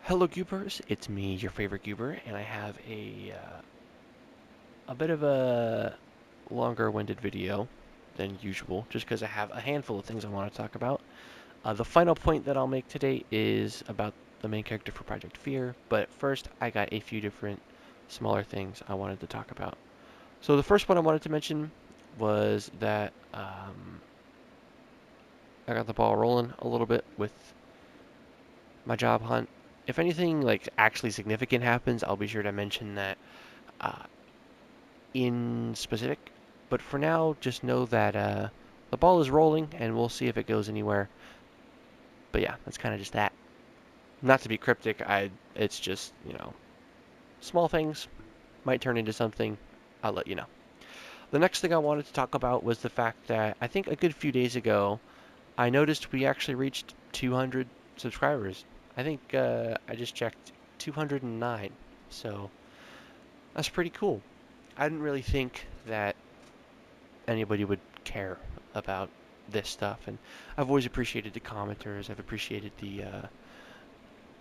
Hello Goobers, it's me, your favorite Goober, and I have a bit of a longer-winded video than usual, just because I have a handful of things I want to talk about. The final point that I'll make today is about the main character for Project Fear, but first I got a few different smaller things I wanted to talk about. So the first one I wanted to mention was that I got the ball rolling a little bit with my job hunt. If anything like actually significant happens, I'll be sure to mention that uh, in specific. But for now, just know that the ball is rolling, and we'll see if it goes anywhere. But yeah, that's kind of just that. Not to be cryptic, it's just small things might turn into something. I'll let you know. The next thing I wanted to talk about was the fact that I think a good few days ago I noticed we actually reached 200 subscribers. I think I just checked 209. So that's pretty cool. I didn't really think that anybody would care about this stuff. And I've always appreciated the commenters. I've appreciated the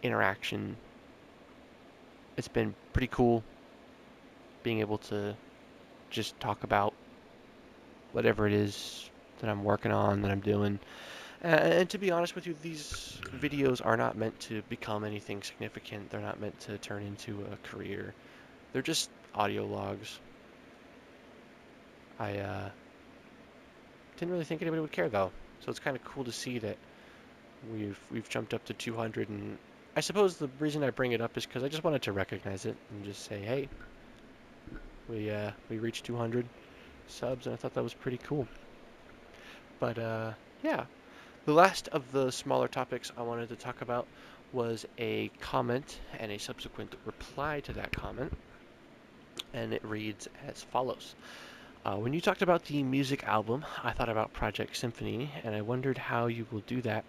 interaction. It's been pretty cool being able to just talk about whatever it is that I'm working on, that I'm doing. And to be honest with you, these videos are not meant to become anything significant. They're not meant to turn into a career. They're just audio logs. I didn't really think anybody would care though. So it's kind of cool to see that we've jumped up to 200, and I suppose the reason I bring it up is because I just wanted to recognize it and just say, hey, we reached 200 subs, and I thought that was pretty cool. But yeah, the last of the smaller topics I wanted to talk about was a comment and a subsequent reply to that comment, and it reads as follows. When you talked about the music album, I thought about Project Symphony, and I wondered how you will do that.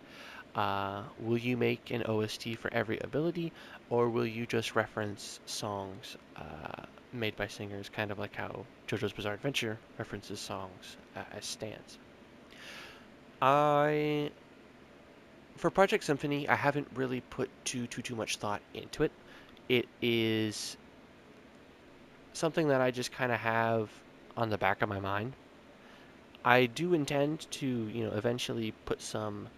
Will you make an OST for every ability, or will you just reference songs made by singers, kind of like how JoJo's Bizarre Adventure references songs as stands? I For Project Symphony, I haven't really put too much thought into it. It is something that I just kind of have on the back of my mind. I do intend to, eventually put some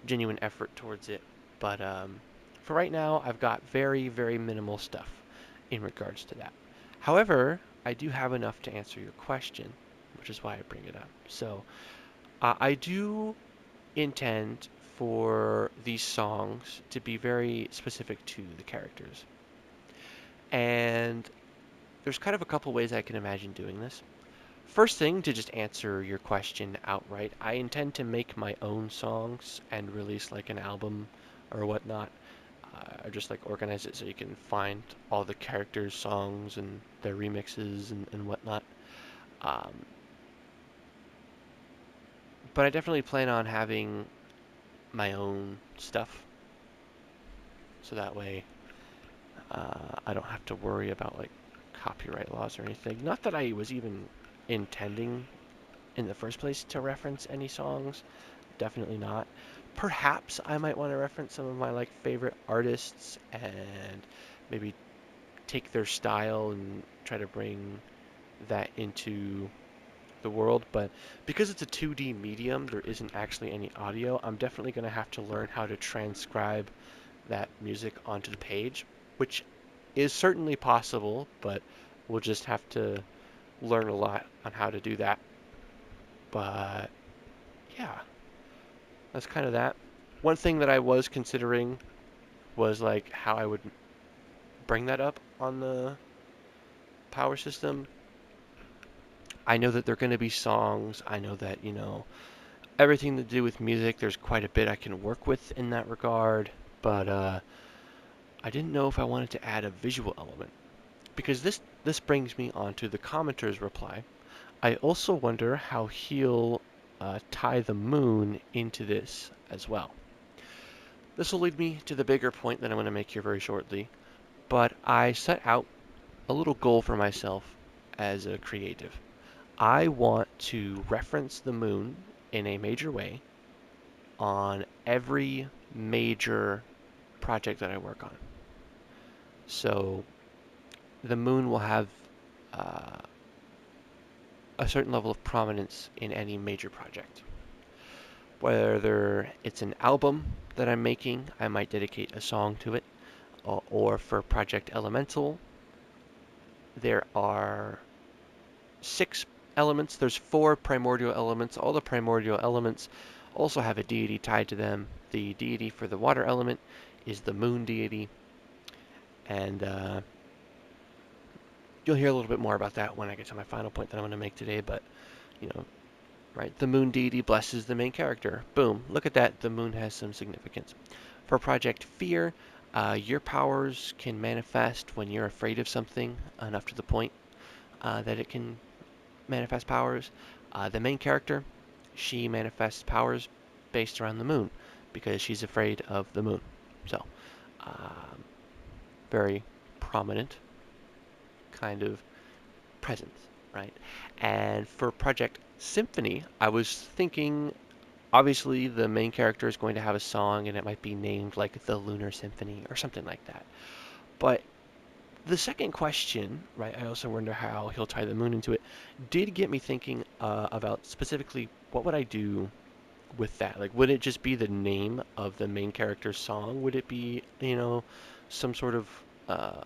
genuine effort towards it. But for right now, I've got very minimal stuff in regards to that. However, I do have enough to answer your question, which is why I bring it up. So I do intend for these songs to be very specific to the characters. And there's kind of a couple ways I can imagine doing this. First thing, to just answer your question outright, I intend to make my own songs and release like an album or whatnot. Or just like organize it so you can find all the characters' songs and their remixes and whatnot. Um, but I definitely plan on having my own stuff, so that way I don't have to worry about like copyright laws or anything. Not that I was even intending in the first place to reference any songs. Definitely not. Perhaps I might want to reference some of my like favorite artists and maybe take their style and try to bring that into the world. But because it's a 2D medium, there isn't actually any audio. I'm definitely going to have to learn how to transcribe that music onto the page, which is certainly possible, but we'll just have to learn a lot on how to do that. But yeah, that's kind of that. One thing that I was considering was like how I would bring that up on the power system. I know that there are going to be songs. I know that, everything to do with music, there's quite a bit I can work with in that regard. But I didn't know if I wanted to add a visual element. Because this brings me on to the commenter's reply. I also wonder how he'll tie the moon into this as well. This will lead me to the bigger point that I'm going to make here very shortly. But I set out a little goal for myself as a creative. I want to reference the moon in a major way on every major project that I work on. So the moon will have uh, a certain level of prominence in any major project. Whether it's an album that I'm making, I might dedicate a song to it, or for Project Elemental, there are 6 elements. There's 4 primordial elements. All the primordial elements also have a deity tied to them. The deity for the water element is the moon deity, and you'll hear a little bit more about that when I get to my final point that I'm going to make today. But you know, right, the moon deity blesses the main character. Boom! Look at that. The moon has some significance. For Project Fear, your powers can manifest when you're afraid of something enough to the point that it can manifest powers. The main character, she manifests powers based around the moon because she's afraid of the moon. So, um, very prominent kind of presence, right? And for Project Symphony, I was thinking obviously the main character is going to have a song and it might be named like the Lunar Symphony or something like that. But the second question, right, I also wonder how he'll tie the moon into it, did get me thinking about specifically what would I do with that? Like, would it just be the name of the main character's song? Would it be, some sort of uh,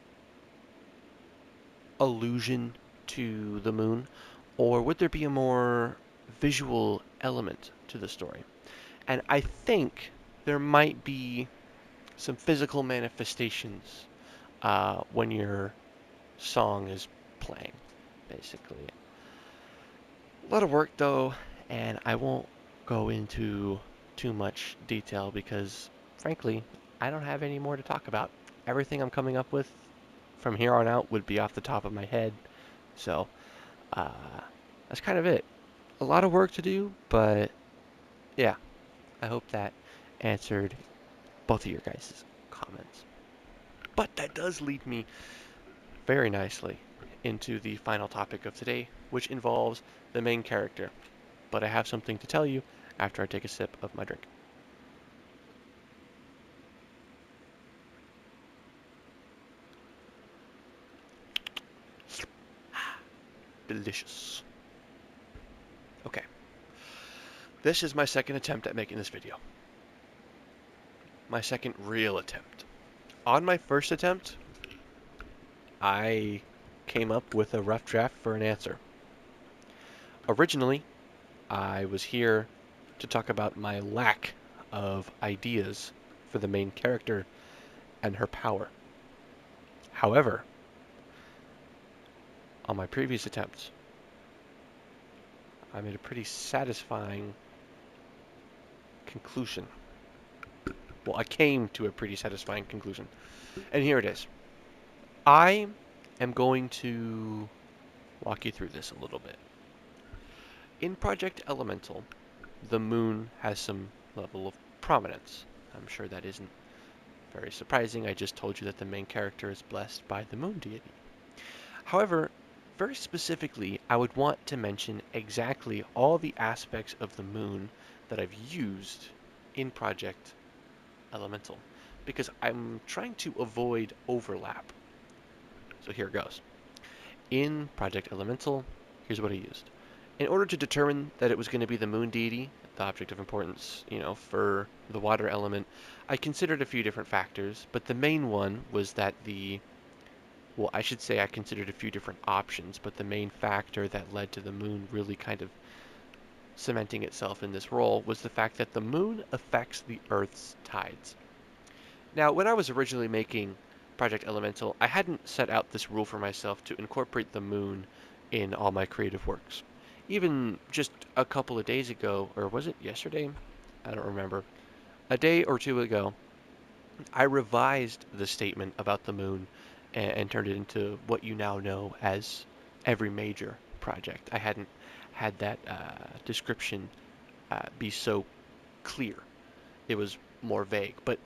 allusion to the moon? Or would there be a more visual element to the story? And I think there might be some physical manifestations when your song is playing, basically. A lot of work though, and I won't go into too much detail because, frankly, I don't have any more to talk about. Everything I'm coming up with from here on out would be off the top of my head. So, uh, that's kind of it. A lot of work to do, but yeah, I hope that answered both of your guys' comments. But that does lead me very nicely into the final topic of today, which involves the main character. But I have something to tell you after I take a sip of my drink. Delicious. Okay, this is my second attempt at making this video. My second real attempt. On my first attempt, I came up with a rough draft for an answer. Originally, I was here to talk about my lack of ideas for the main character and her power. However, on my previous attempts, I made a pretty satisfying conclusion. Well, I came to a pretty satisfying conclusion. And here it is. I am going to walk you through this a little bit. In Project Elemental, the moon has some level of prominence. I'm sure that isn't very surprising. I just told you that the main character is blessed by the moon deity. However, very specifically, I would want to mention exactly all the aspects of the moon that I've used in Project Elemental because I'm trying to avoid overlap. So here it goes. In Project Elemental, here's what I used. In order to determine that it was going to be the moon deity, the object of importance, for the water element, I considered a few different factors, but the main one was that well, I should say I considered a few different options, but the main factor that led to the moon really kind of cementing itself in this role was the fact that the moon affects the Earth's tides. Now, when I was originally making Project Elemental, I hadn't set out this rule for myself to incorporate the moon in all my creative works. Even just a couple of days ago, or was it yesterday? I don't remember. A day or two ago, I revised the statement about the moon and turned it into what you now know as every major project. I hadn't had that description be so clear. It was more vague. But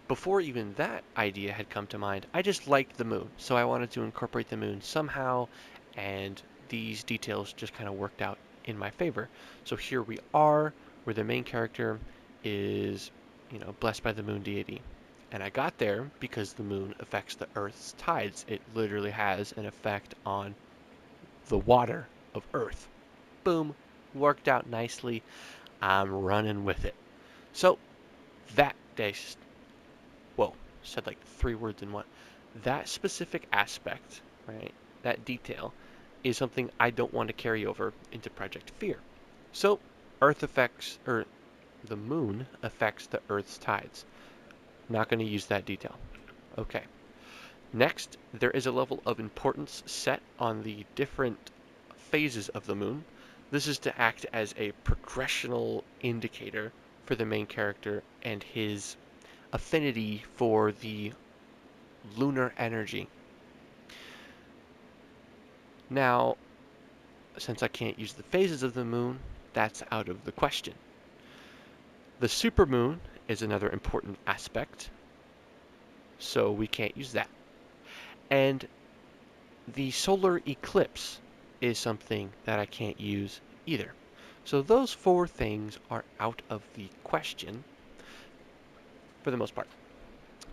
before even that idea had come to mind, I just liked the moon. So I wanted to incorporate the moon somehow, and these details just kind of worked out in my favor. So here we are, where the main character is, blessed by the moon deity. And I got there because the moon affects the Earth's tides. It literally has an effect on the water of Earth. Boom, worked out nicely. I'm running with it. So that day, whoa, said like 3 words in one. That specific aspect, right, that detail, is something I don't want to carry over into Project Fear. So Earth affects, or the moon affects the Earth's tides. Not going to use that detail. Okay. Next, there is a level of importance set on the different phases of the moon. This is to act as a progressional indicator for the main character and his affinity for the lunar energy. Now, since I can't use the phases of the moon, that's out of the question. The supermoon is another important aspect, so we can't use that. And the solar eclipse is something that I can't use either. So those 4 things are out of the question for the most part.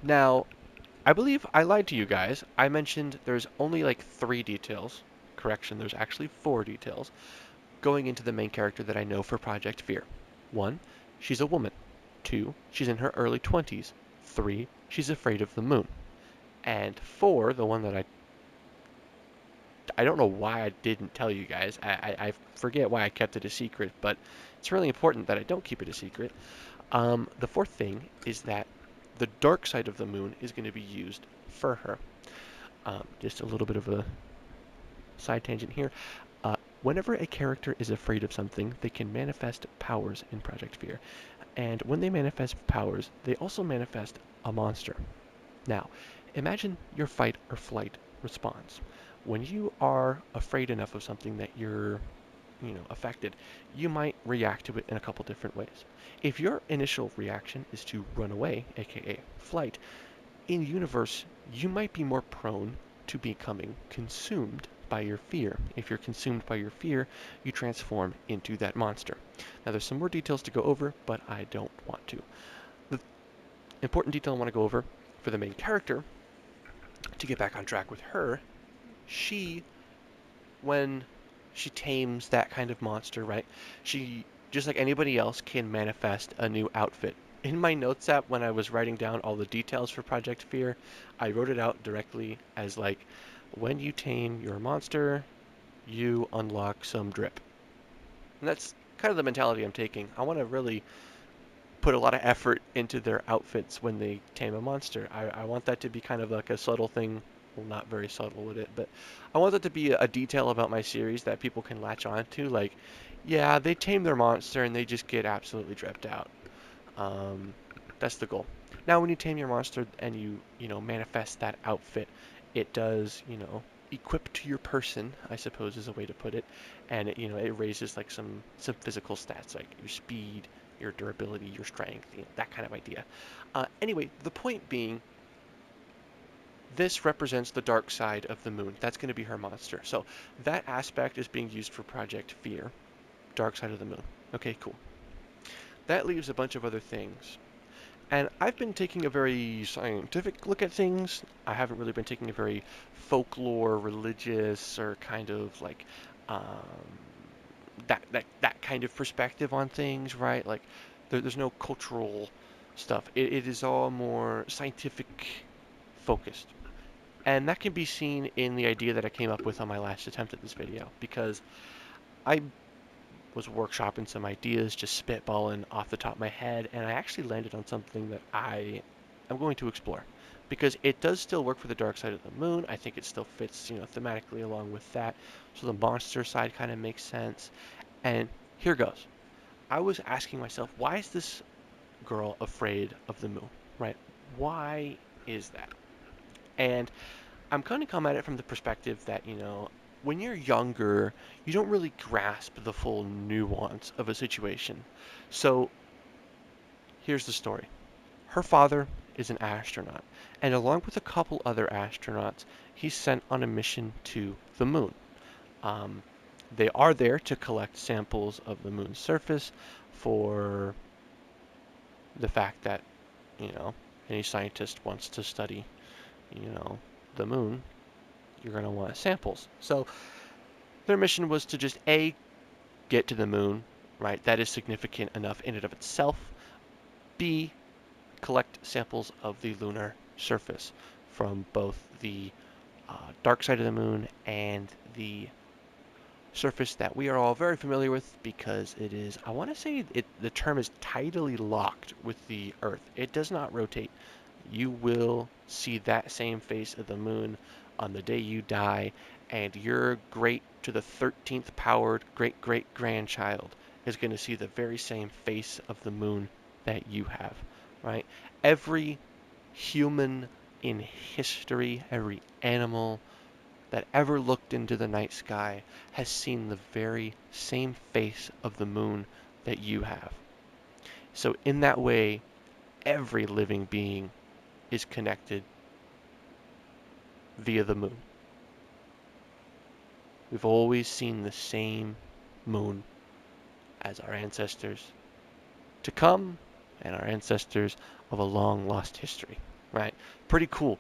Now, I believe I lied to you guys. I mentioned there's only like 3 details. Correction, there's actually 4 details going into the main character that I know for Project Fear. 1, she's a woman. 2, she's in her early 20s. 3, she's afraid of the moon. And 4, the one that I don't know why I didn't tell you guys. I forget why I kept it a secret, but it's really important that I don't keep it a secret. The 4th thing is that the dark side of the moon is going to be used for her. Just a little bit of a side tangent here. Whenever a character is afraid of something, they can manifest powers in Project Fear. And when they manifest powers, they also manifest a monster. Now, imagine your fight or flight response. When you are afraid enough of something that you're, affected, you might react to it in a couple different ways. If your initial reaction is to run away, aka flight, in the universe, you might be more prone to becoming consumed by your fear. If you're consumed by your fear, you transform into that monster. Now, there's some more details to go over, but I don't want to. The important detail I want to go over for the main character, to get back on track with her, she, when she tames that kind of monster, right, she, just like anybody else, can manifest a new outfit. In my notes app, when I was writing down all the details for Project Fear, I wrote it out directly as like, when you tame your monster, you unlock some drip. And that's kind of the mentality I'm taking. I want to really put a lot of effort into their outfits when they tame a monster. I want that to be kind of like a subtle thing. Well, not very subtle with it, but I want that to be a detail about my series that people can latch on to. Like, yeah, they tame their monster and they just get absolutely dripped out. Um, that's the goal. Now, when you tame your monster and you manifest that outfit, it does, equip to your person, I suppose is a way to put it, and it raises like some physical stats like your speed, your durability, your strength, that kind of idea. Anyway, the point being, this represents the dark side of the moon. That's going to be her monster. So that aspect is being used for Project Fear, dark side of the moon. Okay, cool. That leaves a bunch of other things. And I've been taking a very scientific look at things. I haven't really been taking a very folklore, religious, or kind of like that kind of perspective on things, right? Like there's no cultural stuff. It is all more scientific focused. And that can be seen in the idea that I came up with on my last attempt at this video, because I was workshopping some ideas, just spitballing off the top of my head, and I actually landed on something that I am going to explore. Because it does still work for the dark side of the moon. I think it still fits, thematically along with that. So the monster side kind of makes sense. And here goes. I was asking myself, why is this girl afraid of the moon, right? Why is that? And I'm going to come at it from the perspective that, when you're younger, you don't really grasp the full nuance of a situation. So here's the story. Her father is an astronaut, and along with a couple other astronauts, he's sent on a mission to the moon. Um, they are there to collect samples of the moon's surface for the fact that, you know, any scientist wants to study, you know, the moon, you're going to want samples. So their mission was to just A, get to the moon, right? That is significant enough in and of itself. B, collect samples of the lunar surface from both the dark side of the moon and the surface that we are all very familiar with because it is, I want to say the term is tidally locked with the Earth. It does not rotate. You will see that same face of the moon on the day you die, and your great to the 13th powered great great grandchild is going to see the very same face of the moon that you have, right? Every human in history, every animal that ever looked into the night sky has seen the very same face of the moon that you have. So, in that way, every living being is connected via the moon. We've always seen the same moon as our ancestors to come and our ancestors of a long lost history, right? Pretty cool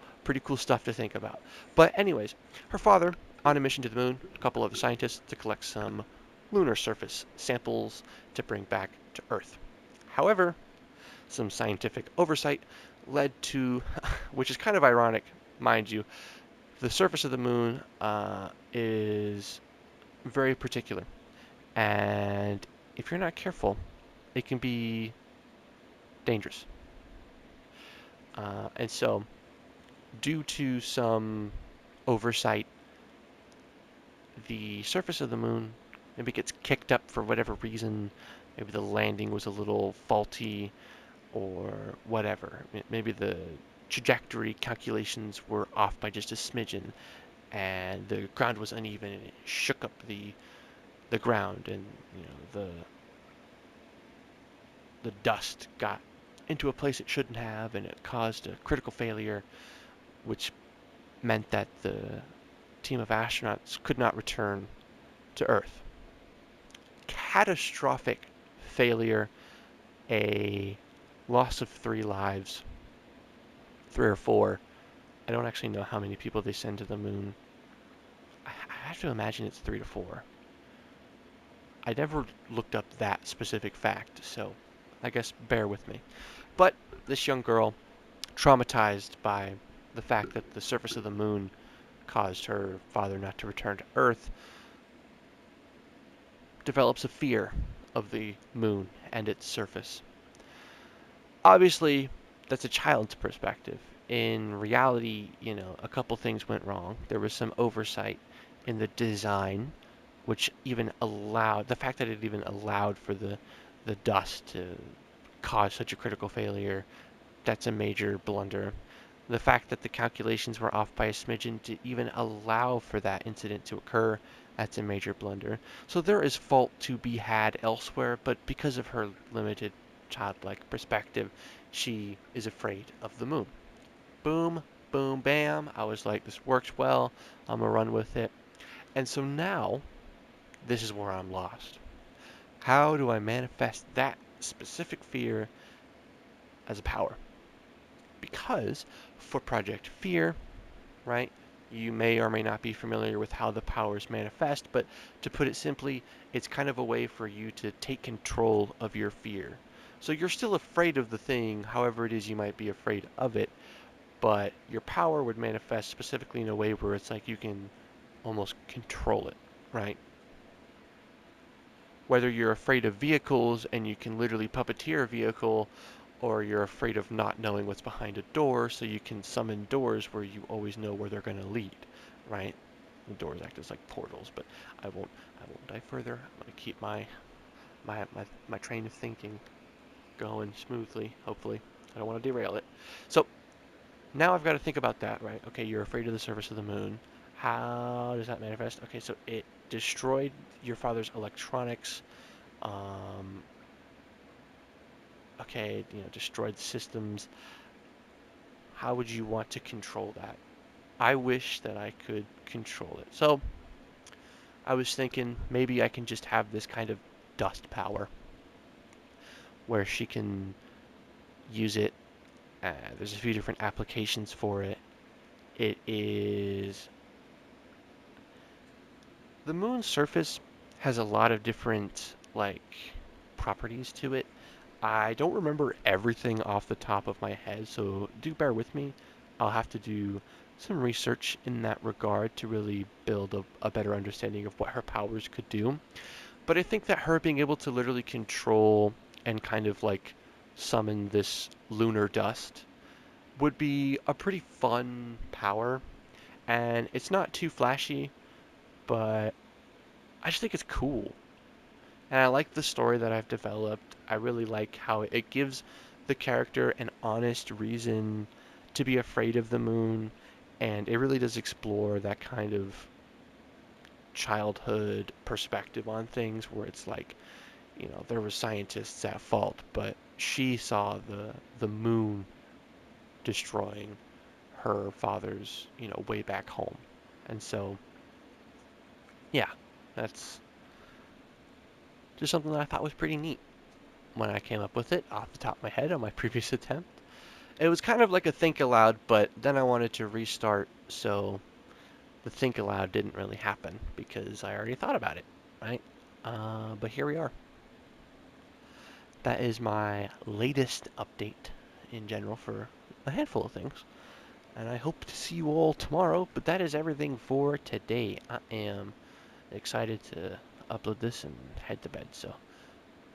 stuff to think about. But anyways, her father on a mission to the moon, a couple other scientists to collect some lunar surface samples to bring back to Earth. However, some scientific oversight led to, which is kind of ironic, mind you, the surface of the moon is very particular. And if you're not careful, it can be dangerous. And so, due to some oversight, the surface of the moon maybe gets kicked up for whatever reason. Maybe the landing was a little faulty or whatever. Maybe the trajectory calculations were off by just a smidgen and the ground was uneven and it shook up the ground and the dust got into a place it shouldn't have and it caused a critical failure which meant that the team of astronauts could not return to Earth. Catastrophic failure, a loss of 3 lives, 3 or 4. I don't actually know how many people they send to the moon. I have to imagine it's 3 to 4. I never looked up that specific fact, so I guess bear with me. But this young girl, traumatized by the fact that the surface of the moon caused her father not to return to Earth, develops a fear of the moon and its surface. Obviously, that's a child's perspective. In reality, a couple things went wrong. There was some oversight in the design, which even allowed the fact that it even allowed for the dust to cause such a critical failure. That's a major blunder. The fact that the calculations were off by a smidgen to even allow for that incident to occur, that's a major blunder. So there is fault to be had elsewhere, but because of her limited childlike perspective, she is afraid of the moon. Boom, boom, bam. I was like, this works well. I'm going to run with it. And so now, this is where I'm lost. How do I manifest that specific fear as a power? Because for Project Fear, right, you may or may not be familiar with how the powers manifest, but to put it simply, it's kind of a way for you to take control of your fear. So you're still afraid of the thing, however it is you might be afraid of it, but your power would manifest specifically in a way where it's like you can almost control it, right? Whether you're afraid of vehicles and you can literally puppeteer a vehicle, or you're afraid of not knowing what's behind a door, so you can summon doors where you always know where they're going to lead, right? The doors act as like portals, but I won't dive further. I'm going to keep my train of thinking going smoothly, hopefully. I don't want to derail it. So now I've got to think about that, right? Okay, you're afraid of the surface of the moon. How does that manifest? Okay, so it destroyed your father's electronics. Um, okay, destroyed systems. How would you want to control that? I wish that I could control it. So I was thinking maybe I can just have this kind of dust power where she can use it There's a few different applications for it. It is the moon's surface has a lot of different like properties to it. I don't remember everything off the top of my head, so do bear with me. I'll have to do some research in that regard to really build a better understanding of what her powers could do. But I think that her being able to literally control and kind of like summon this lunar dust would be a pretty fun power. And it's not too flashy, but I just think it's cool. And I like the story that I've developed. I really like how it gives the character an honest reason to be afraid of the moon. And it really does explore that kind of childhood perspective on things where it's like, there were scientists at fault, but she saw the moon destroying her father's, way back home. And so, yeah, that's just something that I thought was pretty neat when I came up with it off the top of my head on my previous attempt. It was kind of like a think aloud, but then I wanted to restart, so the think aloud didn't really happen because I already thought about it, right? But here we are. That is my latest update in general for a handful of things. And I hope to see you all tomorrow. But that is everything for today. I am excited to upload this and head to bed. So,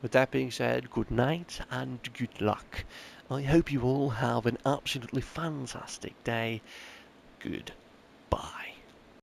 with that being said, good night and good luck. I hope you all have an absolutely fantastic day. Goodbye.